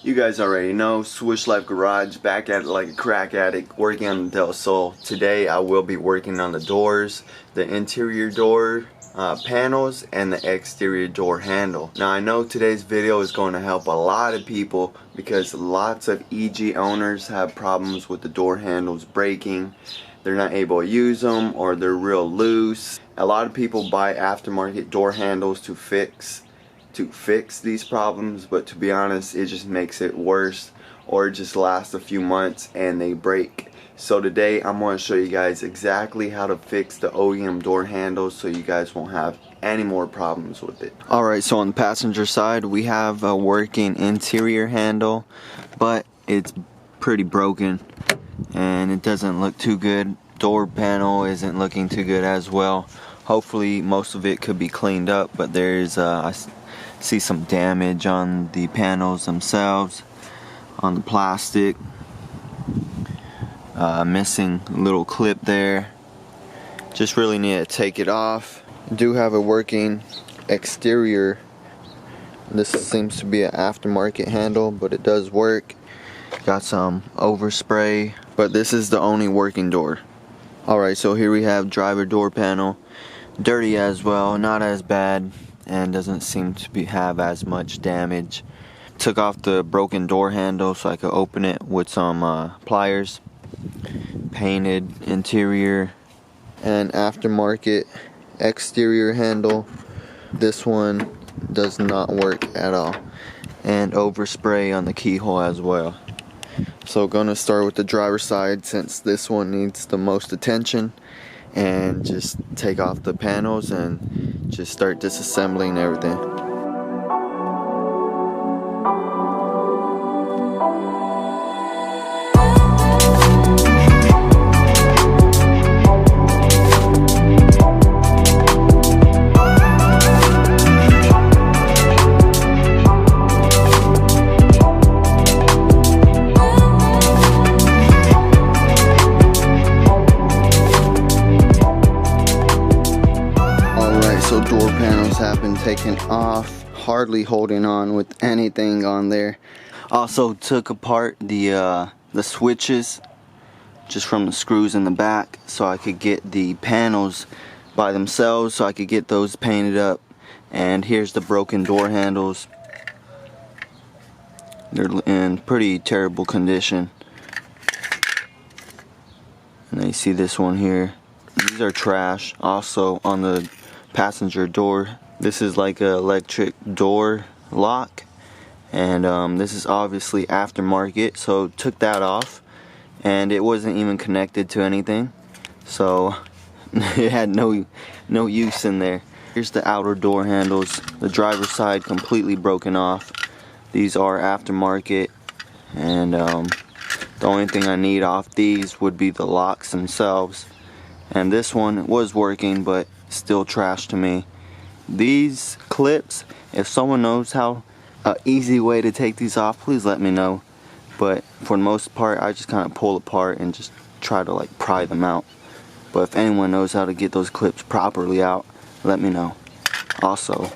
You guys already know, Swish Life Garage, back at it like a crack addict, working on the Del Sol. Today I will be working on the doors, the interior door panels, and the exterior door handle. Now I know today's video is going to help a lot of people because lots of EG owners have problems with the door handles breaking. They're not able to use them, or they're real loose. A lot of people buy aftermarket door handles to fix these problems, but to be honest, it just makes it worse, or it just lasts a few months and they break. So today I'm going to show you guys exactly how to fix the OEM door handles so you guys won't have any more problems with it. Alright, so on the passenger side we have a working interior handle, but it's pretty broken and it doesn't look too good. Door panel isn't looking too good as well. Hopefully most of it could be cleaned up, but there's I see some damage on the panels themselves, on the plastic, missing a little clip there. Just really need to take it off. I do have a working exterior. This seems to be an aftermarket handle, but it does work. Got some overspray, but this is the only working door. Alright, so here we have driver door panel. Dirty as well, not as bad, and doesn't seem to have as much damage. Took off the broken door handle so I could open it with some pliers. Painted interior and aftermarket exterior handle. This one does not work at all, and overspray on the keyhole as well. So gonna start with the driver's side since this one needs the most attention, and just take off the panels and just start disassembling everything. So door panels have been taken off, hardly holding on with anything on there. Also took apart the switches just from the screws in the back so I could get the panels by themselves, so I could get those painted up. And here's the broken door handles. They're in pretty terrible condition. And then you see this one here. These are trash. Also on the passenger door, this is like an electric door lock, and this is obviously aftermarket, so took that off, and it wasn't even connected to anything, so it had no use in there. Here's the outer door handles. The driver's side completely broken off. These are aftermarket, and the only thing I need off these would be the locks themselves. And this one was working, but still trash to me. These clips, if someone knows how easy way to take these off, please let me know. But for the most part, I just kind of pull apart and just try to like pry them out. But if anyone knows how to get those clips properly out, let me know. Also,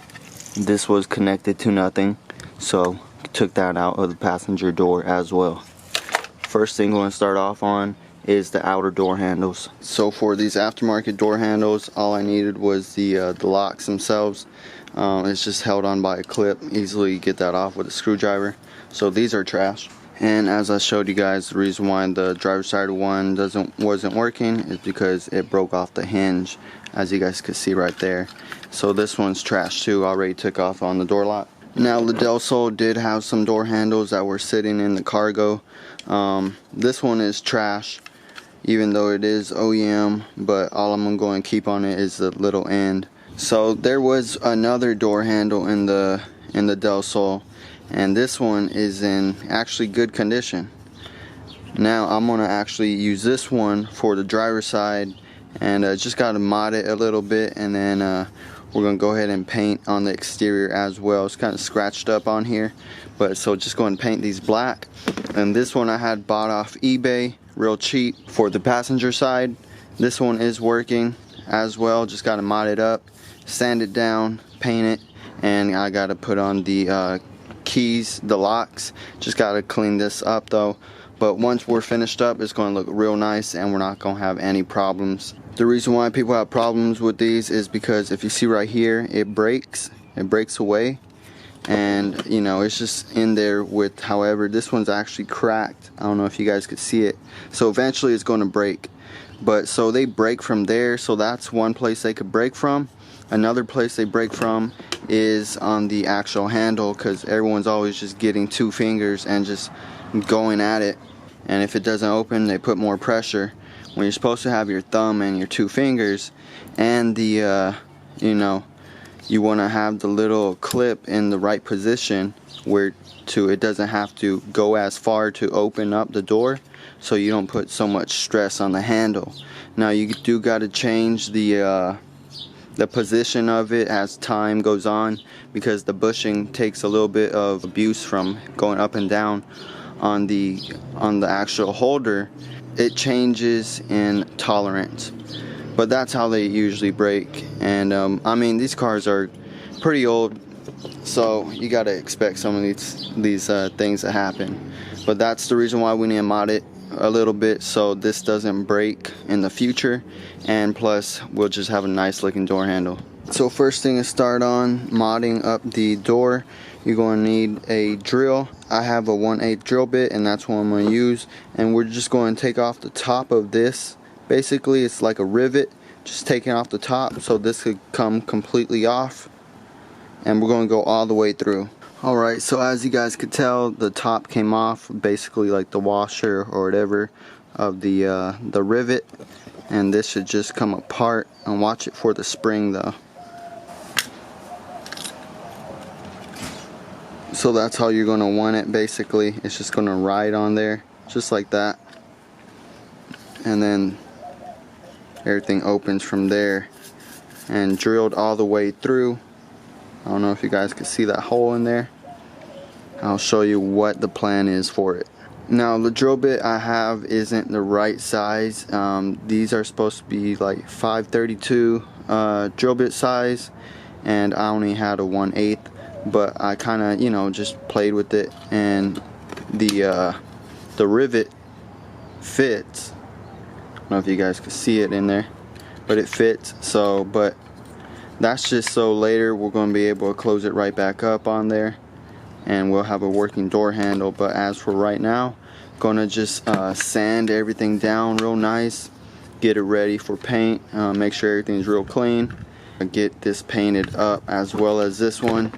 this was connected to nothing, so took that out of the passenger door as well. First thing I'm going to start off on is the outer door handles. So for these aftermarket door handles, all I needed was the locks themselves. It's just held on by a clip. Easily get that off with a screwdriver. So these are trash. And as I showed you guys, the reason why the driver's side one wasn't working is because it broke off the hinge, as you guys could see right there. So this one's trash too. Already took off on the door lock. Now the Del Sol did have some door handles that were sitting in the cargo. This one is trash, even though it is OEM, but all I'm going to keep on it is the little end. So there was another door handle in the Del Sol, and this one is in actually good condition. Now I'm going to actually use this one for the driver's side, and just got to mod it a little bit, and then we're going to go ahead and paint on the exterior as well. It's kind of scratched up on here, but so just go and paint these black. And this one I had bought off eBay real cheap for the passenger side. This one is working as well, just got to mod it up, sand it down, paint it, and I got to put on the keys, the locks. Just gotta clean this up though. But once we're finished up, it's gonna look real nice and we're not gonna have any problems. The reason why people have problems with these is because if you see right here, it breaks away. And you know, it's just in there with, however, this one's actually cracked. I don't know if you guys could see it. So eventually it's going to break. But so they break from there, so that's one place they could break from. Another place they break from is on the actual handle, because everyone's always just getting 2 fingers and just going at it, and if it doesn't open, they put more pressure when you're supposed to have your thumb and your 2 fingers. And the you know, you want to have the little clip in the right position where it doesn't have to go as far to open up the door, so you don't put so much stress on the handle. Now you do got to change the position of it as time goes on, because the bushing takes a little bit of abuse from going up and down on the actual holder. It changes in tolerance, but that's how they usually break. And I mean, these cars are pretty old, so you got to expect some of these things to happen. But that's the reason why we need to mod it a little bit so this doesn't break in the future, and plus we'll just have a nice looking door handle. So first thing to start on modding up the door, you're going to need a drill. I have a 1/8 drill bit, and that's what I'm going to use. And we're just going to take off the top of this. Basically it's like a rivet, just taking off the top so this could come completely off, and we're going to go all the way through. Alright, so as you guys could tell, the top came off, basically like the washer or whatever of the rivet, and this should just come apart. And watch it for the spring though. So that's how you're going to want it. Basically it's just going to ride on there just like that, and then everything opens from there and drilled all the way through. I don't know if you guys can see that hole in there. I'll show you what the plan is for it. Now the drill bit I have isn't the right size. These are supposed to be like 532 drill bit size, and I only had a 1/8, but I kind of, you know, just played with it, and the rivet fits. I don't know if you guys can see it in there, but it fits. So, but that's just so later we're going to be able to close it right back up on there, and we'll have a working door handle. But as for right now, gonna just sand everything down real nice, get it ready for paint, make sure everything's real clean, get this painted up as well as this one.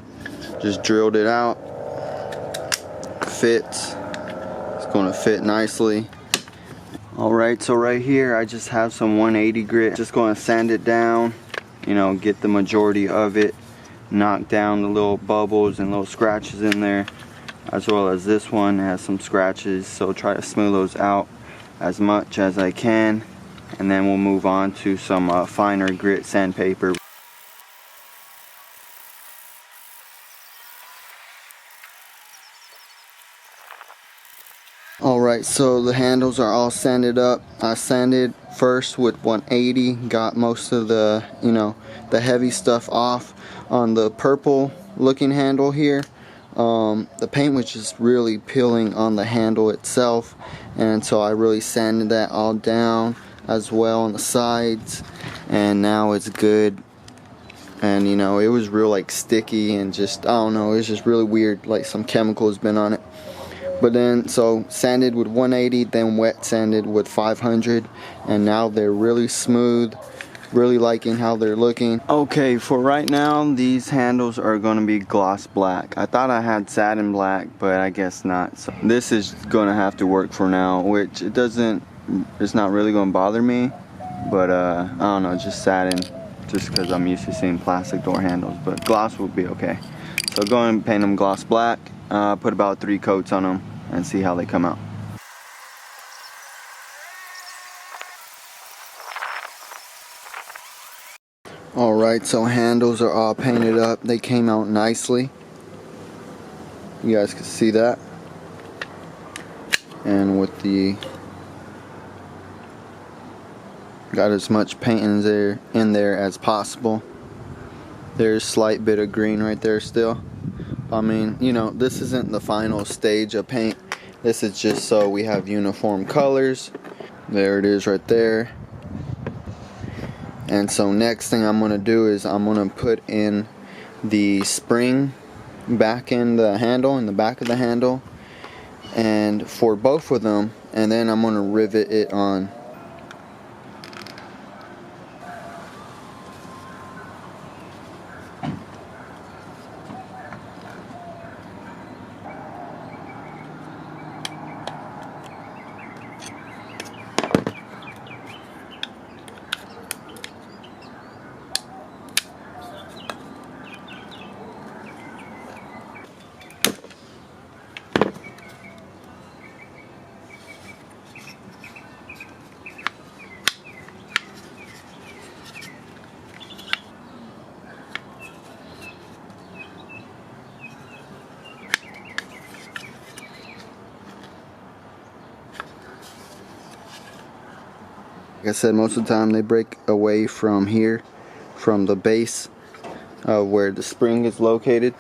Just drilled it out, fits, it's gonna fit nicely. Alright, so right here I just have some 180 grit, just gonna sand it down, you know, get the majority of it, knock down the little bubbles and little scratches in there, as well as this one has some scratches, so try to smooth those out as much as I can, and then we'll move on to some finer grit sandpaper. Alright, so the handles are all sanded up. I sanded first with 180, got most of the, you know, the heavy stuff off on the purple looking handle here. The paint was just really peeling on the handle itself, and so I really sanded that all down as well on the sides, and now it's good. And you know, it was real like sticky and just, I don't know, it's just really weird, like some chemical has been on it. But then, so sanded with 180, then wet sanded with 500, and now they're really smooth. Really liking how they're looking. Okay, for right now, these handles are going to be gloss black. I thought I had satin black, but I guess not. So this is going to have to work for now, which it's not really going to bother me, but I don't know, just satin, just because I'm used to seeing plastic door handles, but gloss will be okay. So go and paint them gloss black, put about 3 coats on them, and see how they come out. Alright, so handles are all painted up. They came out nicely. You guys can see that. And with the, got as much paint in there as possible. There's a slight bit of green right there still, I mean, you know, this isn't the final stage of paint. This is just so we have uniform colors. There it is right there. And so next thing I'm gonna do is I'm gonna put in the spring back in the handle, in the back of the handle, and for both of them, and then I'm gonna rivet it on. Like I said, most of the time they break away from here, from the base of where the spring is located,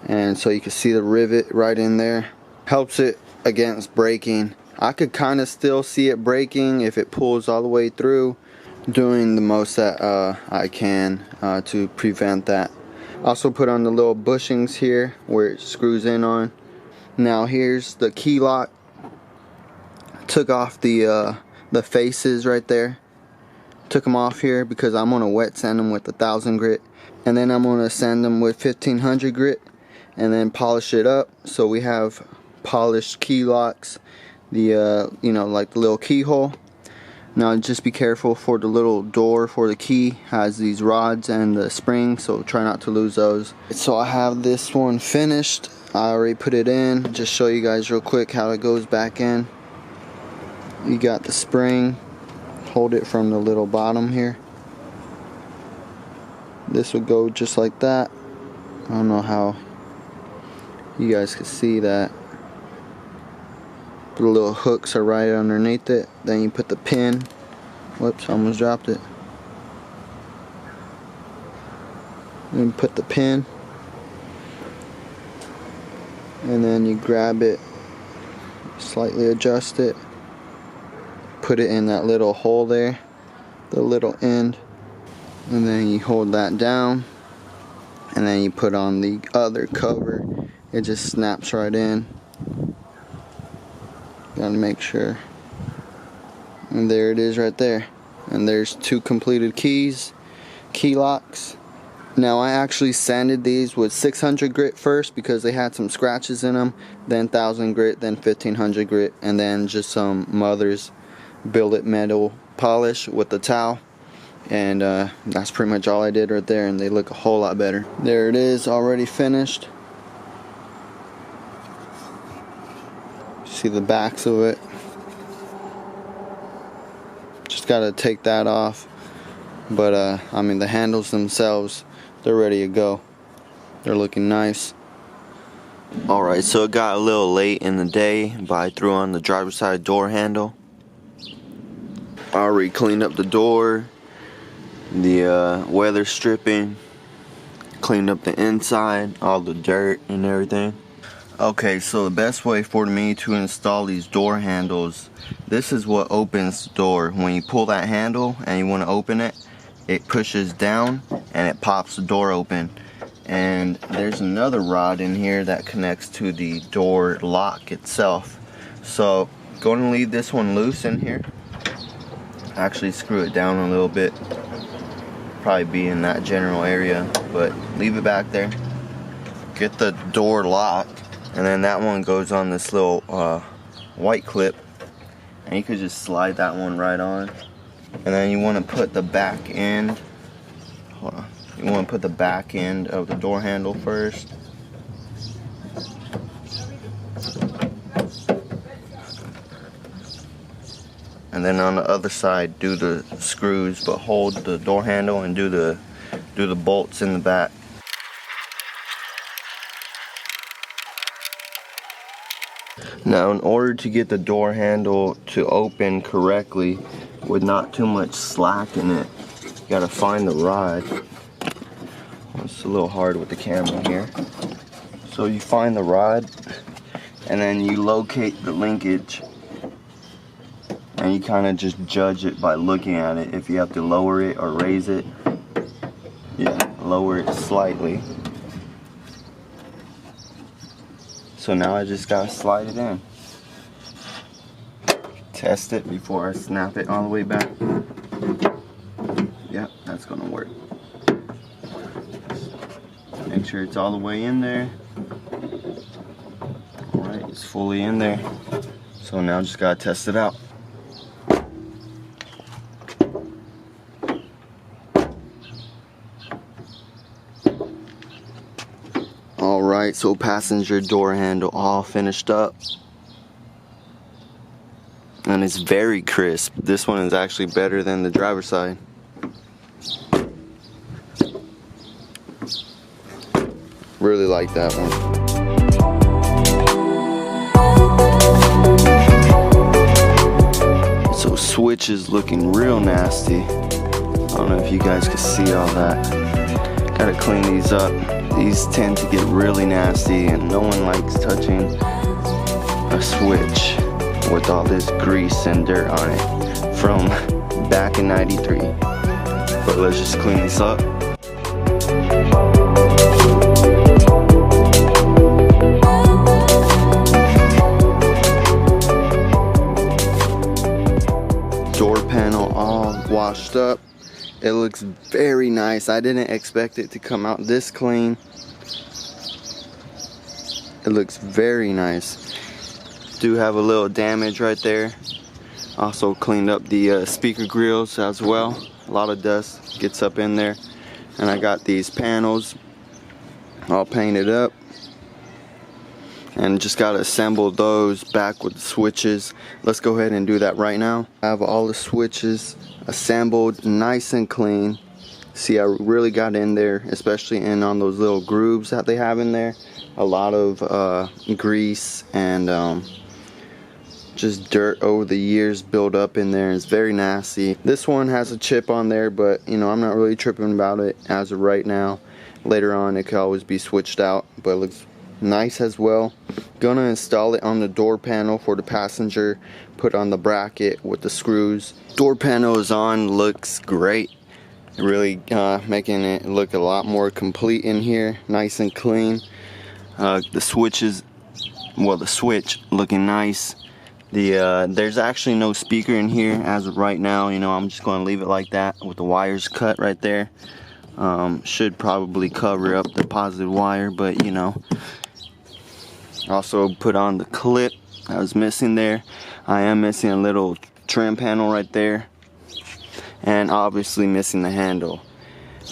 and so you can see the rivet right in there. Helps it against breaking. I could kind of still see it breaking if it pulls all the way through. Doing the most that I can to prevent that. Also put on the little bushings here where it screws in on. Now here's the key lock. Took off the faces right there. Took them off here because I'm gonna wet sand them with 1000 grit, and then I'm gonna sand them with 1500 grit, and then polish it up so we have polished key locks. The you know, like the little keyhole. Now just be careful for the little door for the key. Has these rods and the spring, so try not to lose those. So I have this one finished. I already put it in. Just show you guys real quick how it goes back in. You got the spring, hold it from the little bottom here. This would go just like that. I don't know how you guys can see that. The little hooks are right underneath it. Then you put the pin. Whoops, almost dropped it. Then put the pin. And then you grab it, slightly adjust it. Put it in that little hole there, the little end, and then you hold that down, and then you put on the other cover. It just snaps right in. Gotta make sure. And there it is right there. And there's 2 completed keys, key locks. Now I actually sanded these with 600 grit first because they had some scratches in them, then 1000 grit, then 1500 grit, and then just some Mother's billet metal polish with the towel, and that's pretty much all I did right there, and they look a whole lot better. There it is, already finished. See the backs of it. Just gotta take that off, but I mean the handles themselves, they're ready to go. They're looking nice. Alright, so it got a little late in the day, but I threw on the driver's side door handle. I already cleaned up the door, the weather stripping, cleaned up the inside, all the dirt and everything. Okay, so the best way for me to install these door handles, this is what opens the door. When you pull that handle and you want to open it, it pushes down and it pops the door open. And there's another rod in here that connects to the door lock itself. So going to leave this one loose in here. Actually screw it down a little bit, probably be in that general area, but leave it back there. Get the door lock, and then that one goes on this little white clip, and you could just slide that one right on. And then you want to put the back end, hold on, you want to put the back end of the door handle first. And then on the other side do the screws, but hold the door handle and do the bolts in the back. Now in order to get the door handle to open correctly with not too much slack in it, you gotta find the rod. It's a little hard with the camera here. So you find the rod and then you locate the linkage, and you kind of just judge it by looking at it. If you have to lower it or raise it, yeah, lower it slightly. So now I just gotta slide it in. Test it before I snap it all the way back. Yep, that's gonna work. Make sure it's all the way in there. Alright, it's fully in there. So now just gotta test it out. Alright, so passenger door handle all finished up. And it's very crisp. This one is actually better than the driver's side. Really like that one. So switch is looking real nasty. I don't know if you guys can see all that. Gotta clean these up. These tend to get really nasty and no one likes touching a switch with all this grease and dirt on it from back in '93. But let's just clean this up. Door panel all washed up. It looks very nice. I didn't expect it to come out this clean. It looks very nice. Do have a little damage right there. Also cleaned up the speaker grills as well. A lot of dust gets up in there. And I got these panels all painted up. And just gotta assemble those back with the switches. Let's go ahead and do that right now. I have all the switches assembled nice and clean. See, I really got in there, especially in on those little grooves that they have in there. A lot of grease and just dirt over the years built up in there. It's very nasty. This one has a chip on there, but you know, I'm not really tripping about it as of right now. Later on it could always be switched out, but it looks nice as well. Gonna install it on the door panel for the passenger, put on the bracket with the screws. Door panel is on, looks great. Really making it look a lot more complete in here, nice and clean. The switches, well, the switch looking nice. There's actually no speaker in here as of right now. You know, I'm just going to leave it like that with the wires cut right there. Should probably cover up the positive wire, but you know. Also put on the clip I was missing there. I am missing a little trim panel right there, and obviously missing the handle.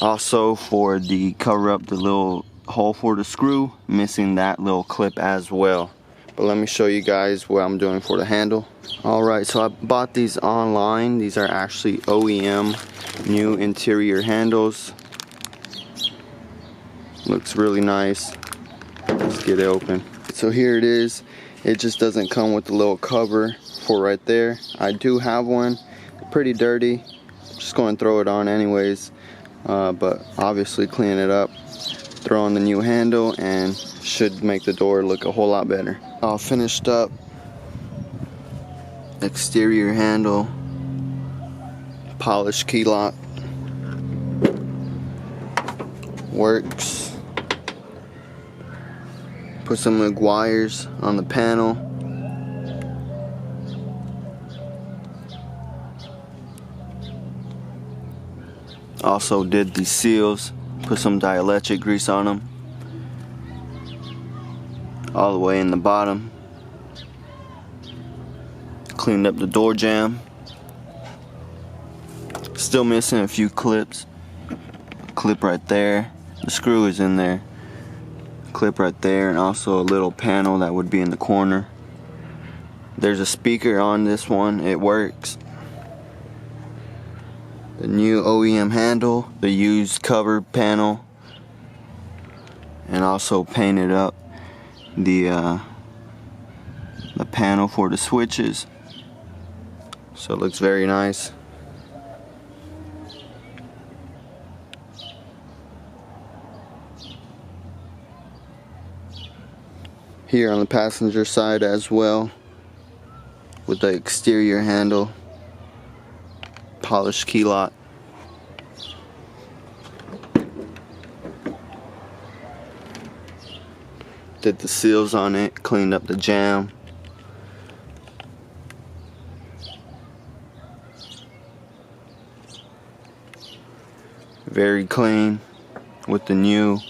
Also, for the cover up the little hole for the screw, missing that little clip as well. But let me show you guys what I'm doing for the handle. Alright, so I bought these online. These are actually OEM new interior handles. Looks really nice. Let's get it open. So here it is. It just doesn't come with the little cover for right there. I do have one. Pretty dirty. Just going to throw it on anyways. But obviously clean it up. Throw on the new handle and should make the door look a whole lot better. All finished up. Exterior handle. Polished key lock. Works. Put some Meguiar's on the panel. Also did the seals. Put some dielectric grease on them. All the way in the bottom. Cleaned up the door jamb. Still missing a few clips. Clip right there. The screw is in there. Clip right there, and also a little panel that would be in the corner. There's a speaker on this one. It works. The new OEM handle, the used cover panel, and also painted up the panel for the switches. So it looks very nice. here on the passenger side as well, with the exterior handle, polished key lock. Did the seals on it, cleaned up the jam. Very clean with the new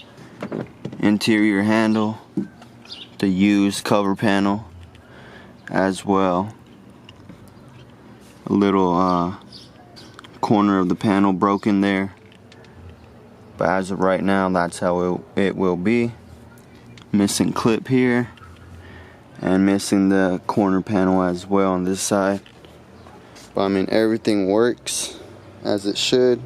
interior handle, the used cover panel as well. A little corner of the panel broken there, but as of right now, that's how it will be. Missing clip here and missing the corner panel as well on this side, but I mean, everything works as it should.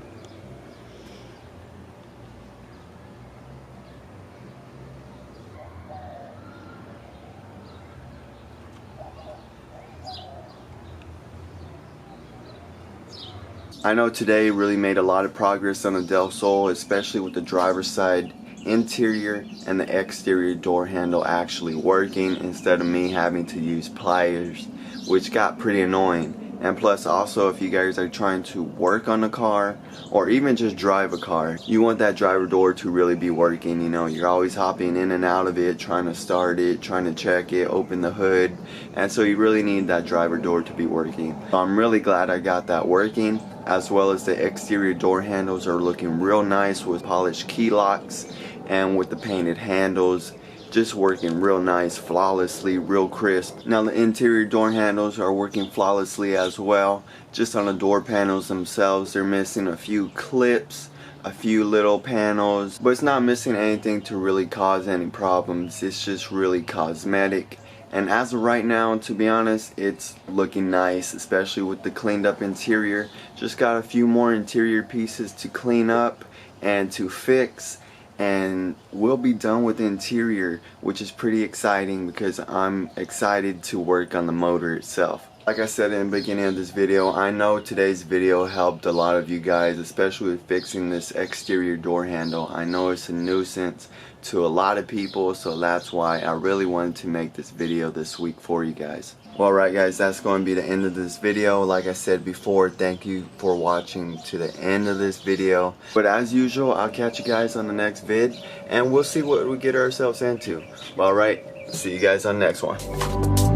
I know today really made a lot of progress on the Del Sol, especially with the driver's side interior and the exterior door handle actually working instead of me having to use pliers, which got pretty annoying. And plus, also, if you guys are trying to work on a car or even just drive a car, you want that driver door to really be working. You know, you're always hopping in and out of it, trying to start it, trying to check it, open the hood, and so you really need that driver door to be working. So I'm really glad I got that working, as well as the exterior door handles are looking real nice with polished key locks and with the painted handles. Just working real nice, flawlessly, real crisp. Now the interior door handles are working flawlessly as well. Just on the door panels themselves, they're missing a few clips, a few little panels, but it's not missing anything to really cause any problems. It's just really cosmetic. And as of right now, to be honest, it's looking nice, especially with the cleaned up interior. Just got a few more interior pieces to clean up and to fix, and we'll be done with the interior, which is pretty exciting because I'm excited to work on the motor itself. Like I said in the beginning of this video, I know today's video helped a lot of you guys, especially with fixing this exterior door handle. I know it's a nuisance to a lot of people, so that's why I really wanted to make this video this week for you guys. Well, alright guys, that's going to be the end of this video. Like I said before, thank you for watching to the end of this video. But as usual, I'll catch you guys on the next vid, and we'll see what we get ourselves into. Alright, see you guys on the next one.